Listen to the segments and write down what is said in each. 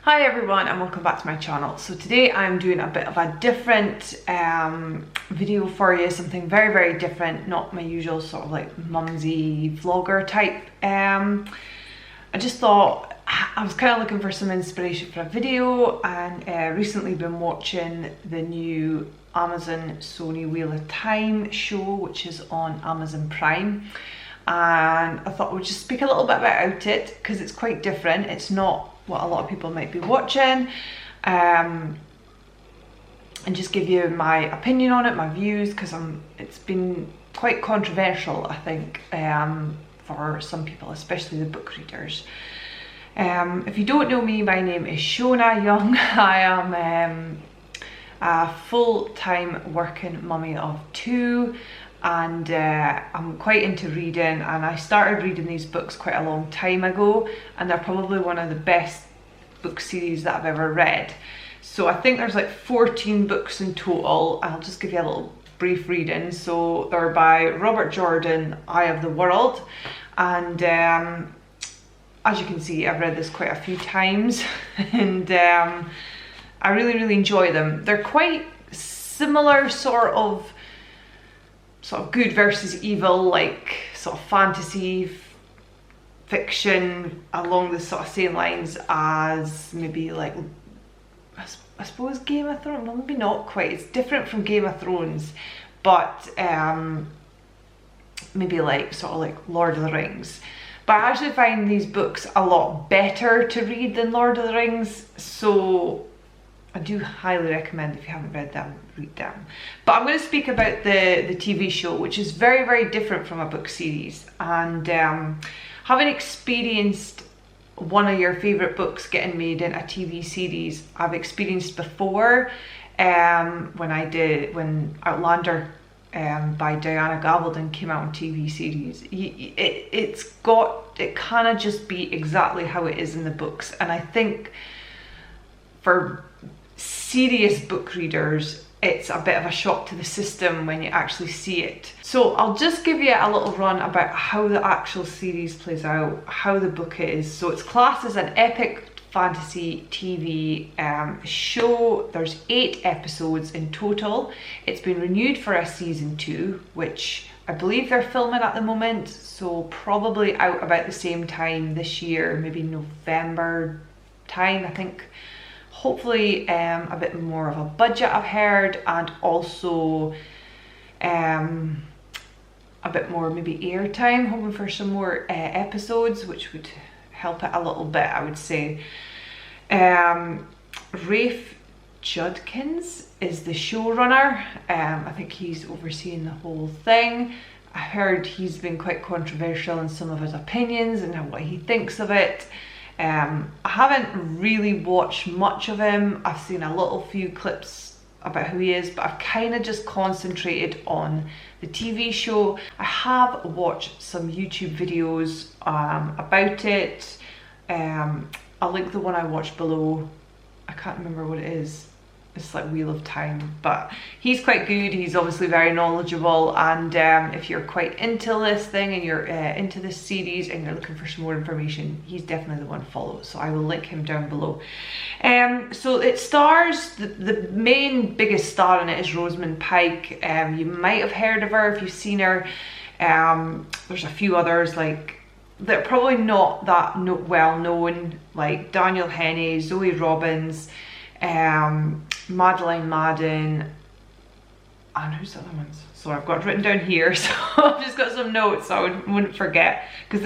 Hi everyone and welcome back to my channel. So today I'm doing a bit of a different video for you, something very different, not my usual sort of like mumsy vlogger type. I just thought I was kind of looking for some inspiration for a video, and recently been watching the new Amazon Sony Wheel of Time show, which is on Amazon Prime. And I thought we'd just speak a little bit about it because it's quite different. It's not what a lot of people might be watching, and just give you my opinion on it, my views, because it's been quite controversial, I think, for some people, especially the book readers. If you don't know me, my name is Shona Young. I am a full-time working mummy of two, and I'm quite into reading, and I started reading these books quite a long time ago, and they're probably one of the best book series that I've ever read. So I think there's like 14 books in total. I'll just give you a little brief reading. So they're by Robert Jordan, Eye of the World, and as you can see, I've read this quite a few times and I really enjoy them. They're quite similar, sort of good versus evil, like sort of fantasy fiction, along the sort of same lines as maybe like I suppose Game of Thrones. Well, maybe not quite, it's different from Game of Thrones, but maybe like sort of like Lord of the Rings. But I actually find these books a lot better to read than Lord of the Rings, so I do highly recommend, if you haven't read them, read them. But I'm going to speak about the TV show, which is very different from a book series. And having experienced one of your favourite books getting made in a TV series, I've experienced before when Outlander by Diana Gabaldon came out on TV series. It cannot just be exactly how it is in the books, and I think for serious book readers it's a bit of a shock to the system when you actually see it. So I'll just give you a little run about how the actual series plays out, how the book is. So it's classed as an epic fantasy TV show. There's 8 episodes in total. It's been renewed for a season 2, which I believe they're filming at the moment, so probably out about the same time this year, maybe November time, I think. Hopefully a bit more of a budget, I've heard, and also a bit more maybe airtime, hoping for some more episodes, which would help it a little bit, I would say. Rafe Judkins is the showrunner. I think he's overseeing the whole thing. I heard he's been quite controversial in some of his opinions and what he thinks of it. I haven't really watched much of him. I've seen a few clips about who he is, but I've kind of just concentrated on the TV show. I have watched some YouTube videos about it. I'll link the one I watched below. I can't remember what it is. It's like Wheel of Time, but he's quite good. He's obviously very knowledgeable, and if you're quite into this thing and you're into this series and you're looking for some more information, he's definitely the one to follow. So I will link him down below. So it stars, the main biggest star in it is Rosamund Pike. You might have heard of her if you've seen her. There's a few others like they're probably not that well known, like Daniel Henney, Zoe Robbins, Madeline Madden, and who's the other ones? So I've got it written down here, so I've just got some notes so I wouldn't forget, because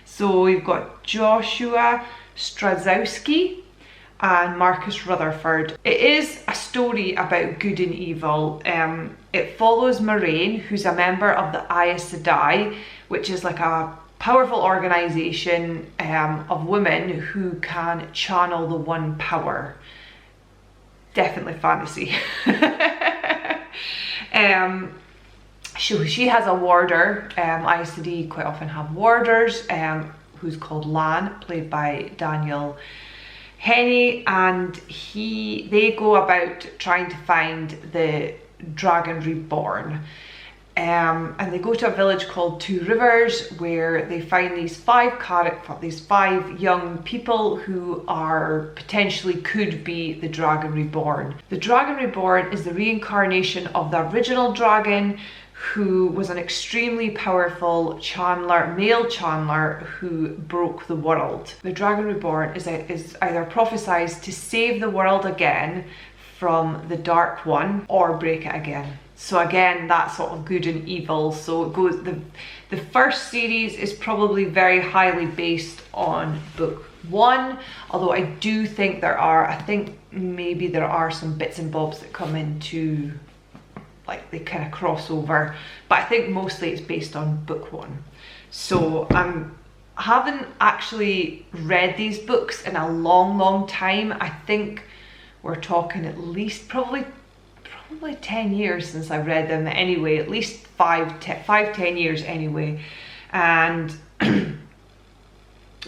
so we've got Joshua Straszowski and Marcus Rutherford. It is a story about good and evil. It follows Moraine, who's a member of the Aes Sedai, which is like a powerful organization of women who can channel the one power. Definitely fantasy. She has a warder. Aes Sedai quite often have warders, who's called Lan, played by Daniel Henney, and they go about trying to find the Dragon Reborn. and they go to a village called Two Rivers, where they find these five young people who are potentially could be the Dragon Reborn. The Dragon Reborn is the reincarnation of the original dragon, who was an extremely powerful male Chandler who broke the world. The Dragon Reborn is either prophesied to save the world again from the Dark One or break it again. So again, that's sort of good and evil. So it goes, the first series is probably very highly based on book 1, although I do think I think maybe there are some bits and bobs that come into, like, they kind of cross over, but I think mostly it's based on book 1. So I haven't actually read these books in a long time. I think we're talking at least probably 10 years since I read them anyway, at least 5-10 years anyway. And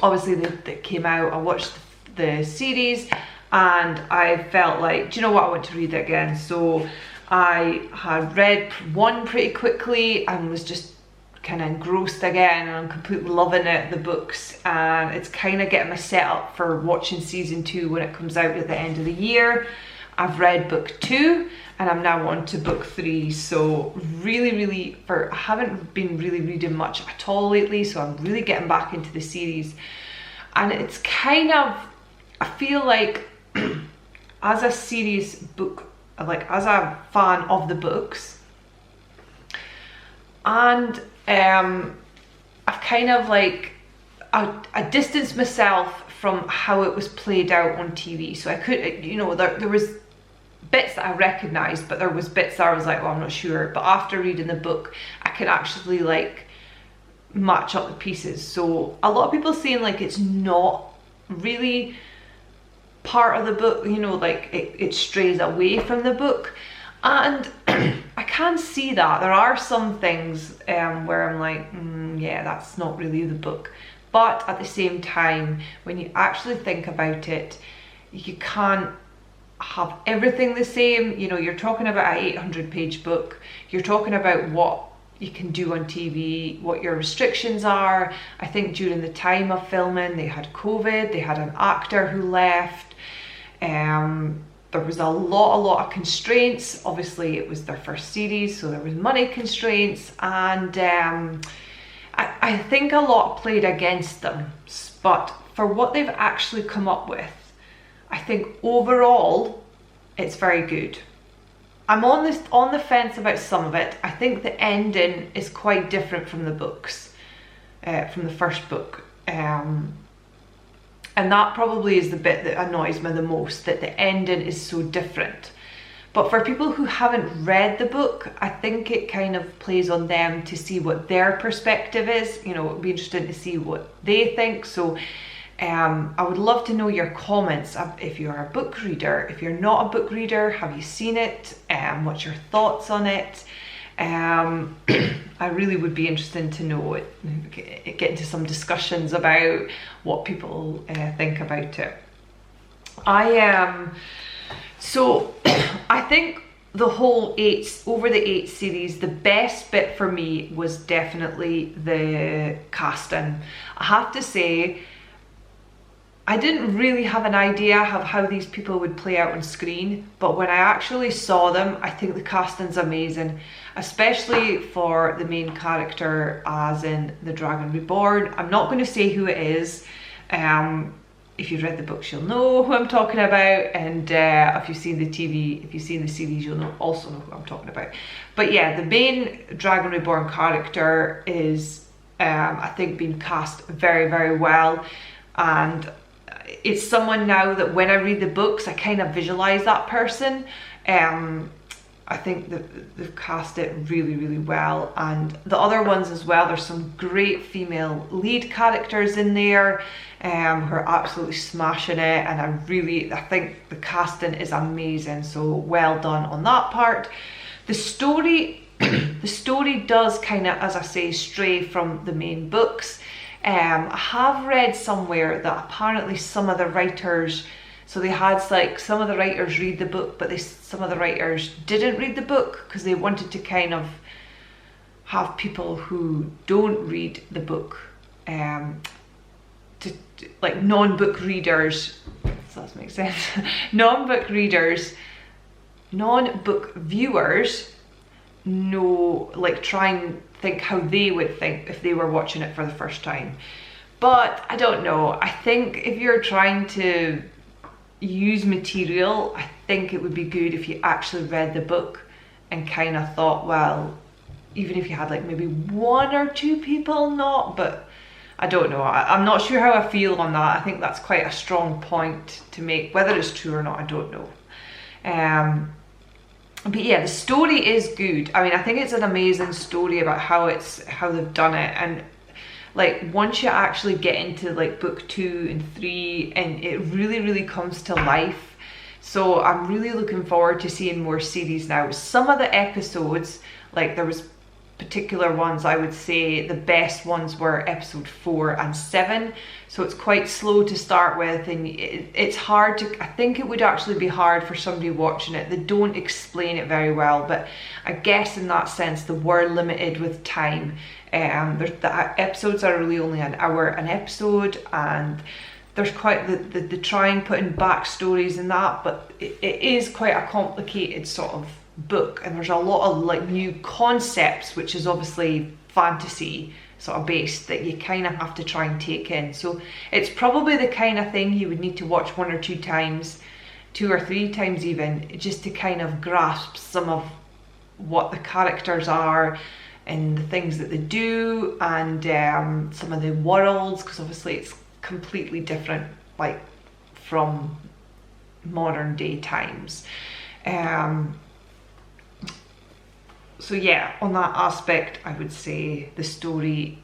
obviously they came out, I watched the series and I felt like, do you know what, I want to read it again. So I had read 1 pretty quickly and was just kind of engrossed again, and I'm completely loving the books, and it's kind of getting me set up for watching season 2 when it comes out at the end of the year. I've read book 2 and I'm now on to book 3. So really I haven't been really reading much at all lately, so I'm really getting back into the series. And it's kind of, I feel like as a series book, like as a fan of the books, and I've kind of like I distanced myself from how it was played out on TV. So I could, you know, there was bits that I recognised, but there was bits that I was like, well, I'm not sure. But after reading the book, I can actually like match up the pieces. So a lot of people saying like it's not really part of the book, you know, like it strays away from the book. And I can see that. There are some things where I'm like, yeah, that's not really the book. But at the same time, when you actually think about it, you can't have everything the same. You know, you're talking about an 800-page book. You're talking about what you can do on TV, what your restrictions are. I think during the time of filming, they had COVID, they had an actor who left. There was a lot of constraints. Obviously, it was their first series, so there was money constraints, and I think a lot played against them. But for what they've actually come up with, I think overall, it's very good. I'm on the fence about some of it. I think the ending is quite different from the books, from the first book. And that probably is the bit that annoys me the most, that the ending is so different. But for people who haven't read the book, I think it kind of plays on them to see what their perspective is. You know, it'd be interesting to see what they think. So I would love to know your comments if you're a book reader. If you're not a book reader, have you seen it? What's your thoughts on it? I really would be interested to know it, get into some discussions about what people think about it. So I think the whole over the 8 series, the best bit for me was definitely the casting. I have to say, I didn't really have an idea of how these people would play out on screen, but when I actually saw them, I think the casting's amazing, especially for the main character, as in the Dragon Reborn. I'm not going to say who it is. If you've read the books, you'll know who I'm talking about, and if you've seen the series, you'll also know who I'm talking about. But yeah, the main Dragon Reborn character is, I think, being cast very well, and it's someone now that when I read the books, I kind of visualize that person. I think that they've cast it really well, and the other ones as well. There's some great female lead characters in there who are absolutely smashing it, and I think the casting is amazing, so well done on that part. The story does kind of, as I say, stray from the main books. I have read somewhere that apparently some of the writers, so they had like some of the writers read the book, but some of the writers didn't read the book because they wanted to kind of have people who don't read the book, like non-book readers, does that make sense? Non-book readers, non-book viewers know, like, try and think how they would think if they were watching it for the first time. But I don't know, I think if you're trying to use material, I think it would be good if you actually read the book and kind of thought, well, even if you had like maybe one or two people not, but I don't know, I'm not sure how I feel on that. I think that's quite a strong point to make. Whether it's true or not, I don't know. But yeah, the story is good. I mean, I think it's an amazing story about how they've done it. And like, once you actually get into like book 2 and 3, and it really, really comes to life. So I'm really looking forward to seeing more series now. Some of the episodes, like there was particular ones, I would say the best ones were episode 4 and 7. So it's quite slow to start with, and it's hard to, I think it would actually be hard for somebody watching it. They don't explain it very well, but I guess in that sense they were limited with time. The episodes are really only an hour an episode, and there's quite the try and put in backstories and that, but it is quite a complicated sort of book, and there's a lot of like new concepts, which is obviously fantasy sort of based, that you kind of have to try and take in. So it's probably the kind of thing you would need to watch 1 or 2 times, 2 or 3 times even, just to kind of grasp some of what the characters are and the things that they do, and some of the worlds, because obviously it's completely different, like from modern day times. So yeah, on that aspect, I would say the story,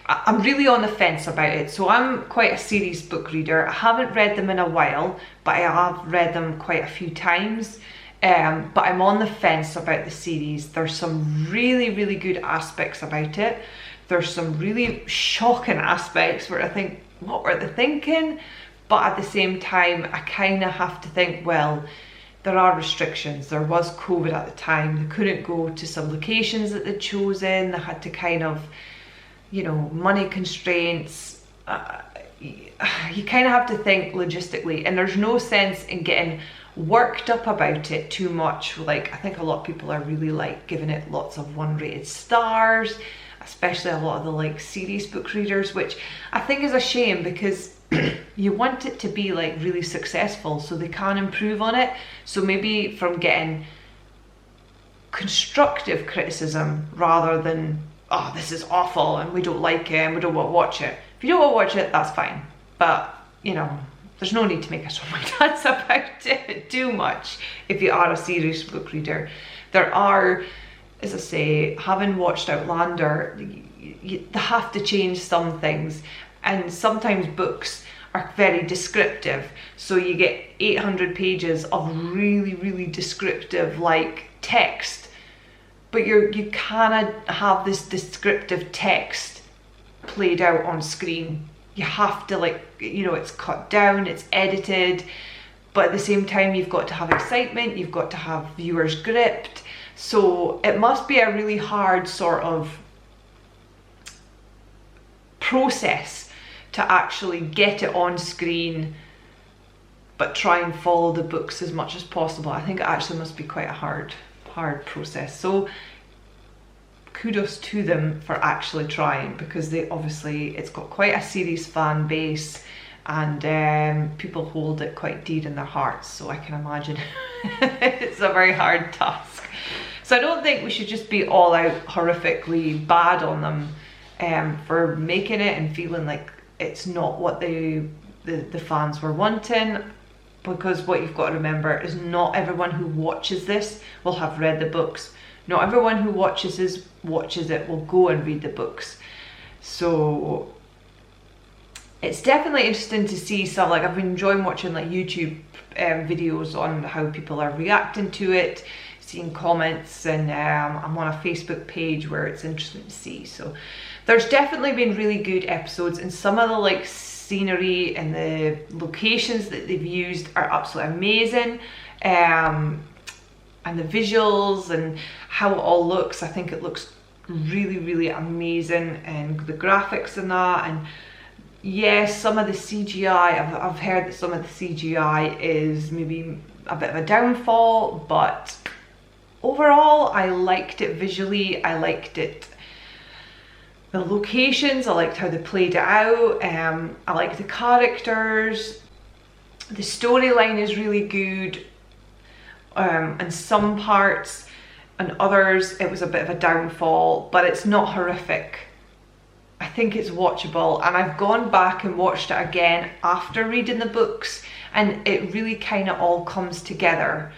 I'm really on the fence about it. So I'm quite a series book reader. I haven't read them in a while, but I have read them quite a few times. But I'm on the fence about the series. There's some really, really good aspects about it. There's some really shocking aspects where I think, what were they thinking? But at the same time, I kind of have to think, well, there are restrictions. There was COVID at the time. They couldn't go to some locations that they'd chosen. They had to kind of, you know, money constraints. You kind of have to think logistically, and there's no sense in getting worked up about it too much. Like, I think a lot of people are really like giving it lots of 1-rated stars, especially a lot of the like series book readers, which I think is a shame, because you want it to be like really successful so they can improve on it. So maybe from getting constructive criticism rather than, oh, this is awful and we don't like it and we don't want to watch it. If you don't want to watch it, that's fine, but you know, there's no need to make a song and dance about it too much if you are a serious book reader. There are, as I say, having watched Outlander, they have to change some things, and sometimes books are very descriptive. So you get 800 pages of really, really descriptive like text, but you cannot have this descriptive text played out on screen. You have to, like, you know, it's cut down, it's edited, but at the same time you've got to have excitement, you've got to have viewers gripped. So it must be a really hard sort of process to actually get it on screen but try and follow the books as much as possible. I think it actually must be quite a hard process. So kudos to them for actually trying, because they obviously, it's got quite a serious fan base, and people hold it quite dear in their hearts, so I can imagine it's a very hard task. So I don't think we should just be all out horrifically bad on them for making it and feeling like it's not what the fans were wanting, because what you've got to remember is not everyone who watches this will have read the books. Not everyone who watches it will go and read the books. So it's definitely interesting to see some, like, I've been enjoying watching like YouTube videos on how people are reacting to it, seeing comments, and I'm on a Facebook page where it's interesting to see. So there's definitely been really good episodes, and some of the like scenery and the locations that they've used are absolutely amazing. And the visuals and how it all looks, I think it looks really, really amazing, and the graphics in that, and yes, some of the CGI, I've heard that some of the CGI is maybe a bit of a downfall, but overall I liked it visually. I liked it, the locations, I liked how they played it out, I liked the characters, the storyline is really good, and some parts, and others it was a bit of a downfall, but it's not horrific. I think it's watchable, and I've gone back and watched it again after reading the books, and it really kind of all comes together.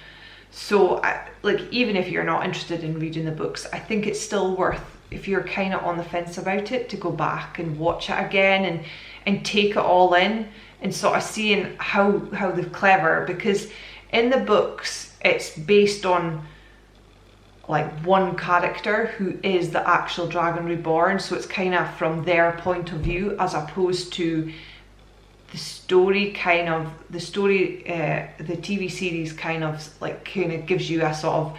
So like, even if you're not interested in reading the books, I think it's still worth, if you're kind of on the fence about it, to go back and watch it again and take it all in, and sort of seeing how they're clever, because in the books it's based on like one character who is the actual Dragon Reborn, so it's kind of from their point of view, as opposed to the story the TV series kind of gives you a sort of,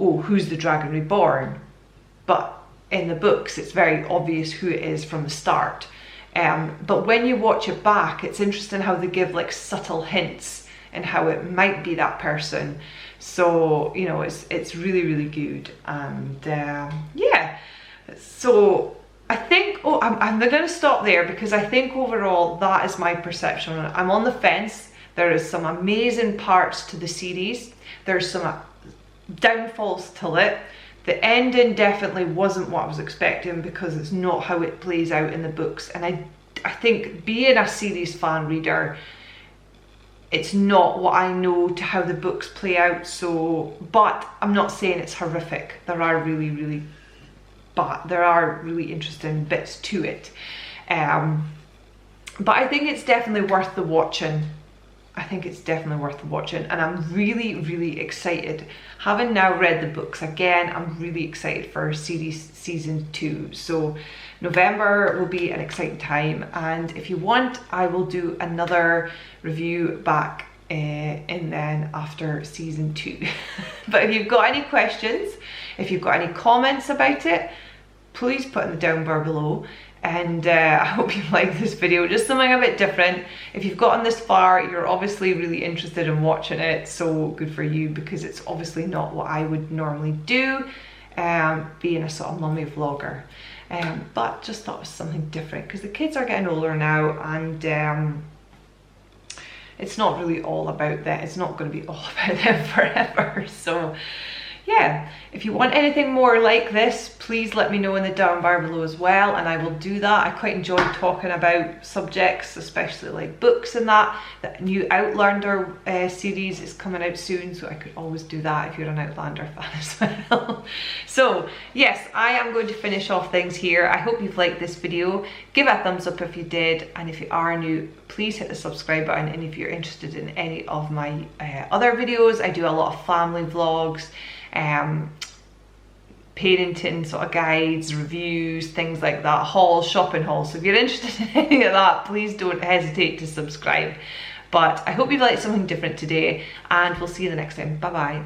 oh, who's the Dragon Reborn, but in the books it's very obvious who it is from the start. But when you watch it back, it's interesting how they give like subtle hints and how it might be that person. So, you know, it's really, really good. And yeah, so I think, I'm going to stop there, because I think overall that is my perception. I'm on the fence. There is some amazing parts to the series. There's some downfalls to it. The ending definitely wasn't what I was expecting, because it's not how it plays out in the books. And I think, being a series fan reader, it's not what I know to how the books play out. So, but I'm not saying it's horrific. There are really, really there are really interesting bits to it. But I think it's definitely worth the watching. I think it's definitely worth the watching, and I'm really, really excited. Having now read the books again, I'm really excited for season 2. So November will be an exciting time, and if you want, I will do another review back and then after season 2. But if you've got any questions, if you've got any comments about it, please put in the down bar below. And I hope you like this video, just something a bit different. If you've gotten this far, you're obviously really interested in watching it, so good for you, because it's obviously not what I would normally do, being a sort of mummy vlogger. But just thought it was something different, because the kids are getting older now, and it's not really all about that. It's not going to be all about them forever. So yeah, if you want anything more like this, please let me know in the down bar below as well, and I will do that. I quite enjoy talking about subjects, especially like books and that. The new Outlander series is coming out soon, so I could always do that if you're an Outlander fan as well. So yes, I am going to finish off things here. I hope you've liked this video. Give it a thumbs up if you did, and if you are new, please hit the subscribe button. And if you're interested in any of my other videos, I do a lot of family vlogs, parenting sort of guides, reviews, things like that, hauls, shopping hauls. So if you're interested in any of that, please don't hesitate to subscribe. But I hope you've liked something different today, and we'll see you the next time. Bye bye.